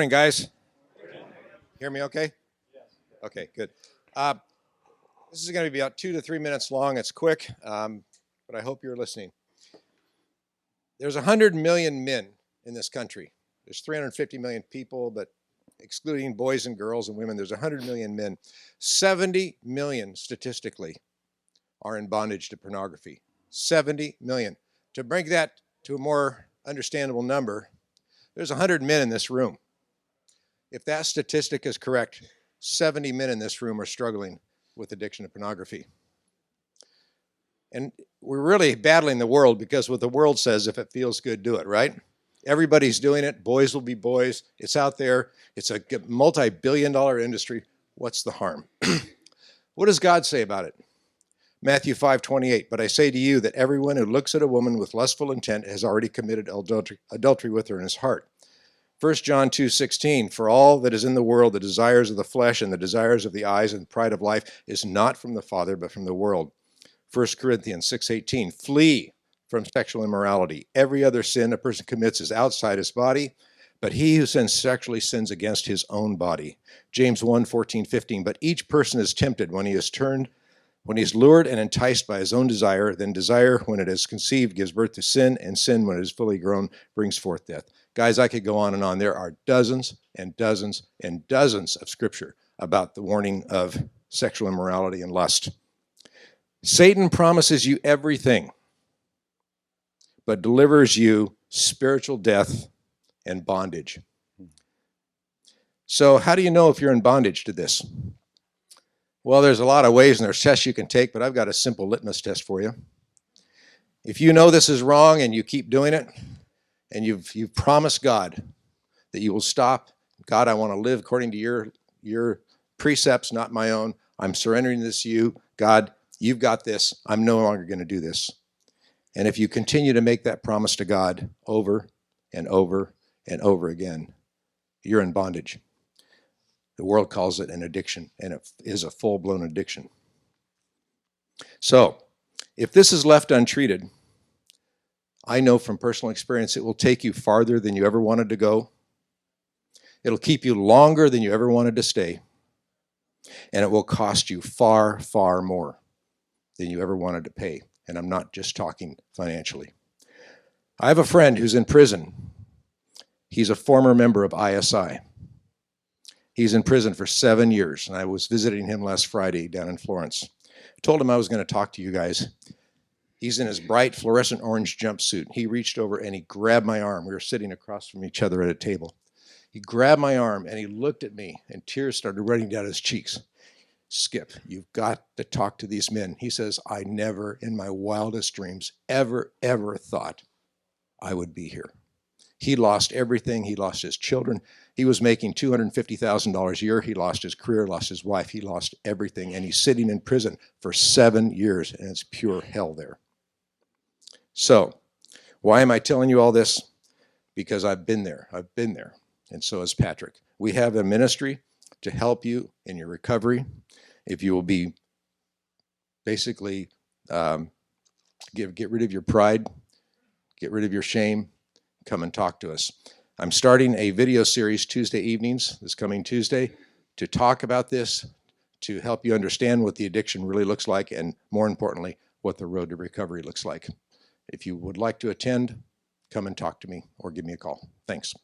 Morning, guys. Hear me okay? Okay, good. This is going to be about 2 to 3 minutes long. It's quick, but I hope you're listening. There's 100 million men in this country. There's 350 million people, but excluding boys and girls and women, there's 100 million men. 70 million statistically are in bondage to pornography. 70 million. To bring that to a more understandable number, there's 100 men in this room. If that statistic is correct, 70 men in this room are struggling with addiction to pornography. And we're really battling the world because what the world says, if it feels good, do it, right? Everybody's doing it. Boys will be boys. It's out there. It's a multi-billion-dollar industry. What's the harm? What does God say about it? Matthew 5:28, but I say to you that everyone who looks at a woman with lustful intent has already committed adultery with her in his heart. 1 John 2:16, for all that is in the world, the desires of the flesh and the desires of the eyes and pride of life is not from the Father, but from the world. 1 Corinthians 6:18, flee from sexual immorality. Every other sin a person commits is outside his body, but he who sins sexually sins against his own body. James 1:14-15, but each person is tempted when he is lured and enticed by his own desire, then desire, when it is conceived, gives birth to sin, and sin, when it is fully grown, brings forth death. Guys, I could go on and on. There are dozens and dozens and dozens of scripture about the warning of sexual immorality and lust. Satan promises you everything, but delivers you spiritual death and bondage. So how do you know if you're in bondage to this? Well, there's a lot of ways and there's tests you can take, but I've got a simple litmus test for you. If you know this is wrong and you keep doing it, and you've promised God that you will stop, God, I want to live according to your precepts, not my own. I'm surrendering this to you. God, you've got this. I'm no longer going to do this. And if you continue to make that promise to God over and over and over again, you're in bondage. The world calls it an addiction, and it is a full-blown addiction. So, if this is left untreated, I know from personal experience it will take you farther than you ever wanted to go. It'll keep you longer than you ever wanted to stay. And it will cost you far, far more than you ever wanted to pay. And I'm not just talking financially. I have a friend who's in prison. He's a former member of ISI. He's in prison for 7 years, and I was visiting him last Friday down in Florence. I told him I was going to talk to you guys. He's in his bright fluorescent orange jumpsuit. He reached over and he grabbed my arm. We were sitting across from each other at a table. He grabbed my arm and he looked at me, and tears started running down his cheeks. Skip, you've got to talk to these men. He says, I never in my wildest dreams ever thought I would be here. He lost everything. He lost his children. He was making $250,000 a year. He lost his career, lost his wife. He lost everything. And he's sitting in prison for 7 years, and it's pure hell there. So, why am I telling you all this? Because I've been there. I've been there. And so has Patrick. We have a ministry to help you in your recovery. If you will be basically get rid of your pride, get rid of your shame, come and talk to us. I'm starting a video series Tuesday evenings, this coming Tuesday, to talk about this, to help you understand what the addiction really looks like, and more importantly, what the road to recovery looks like. If you would like to attend, come and talk to me or give me a call. Thanks.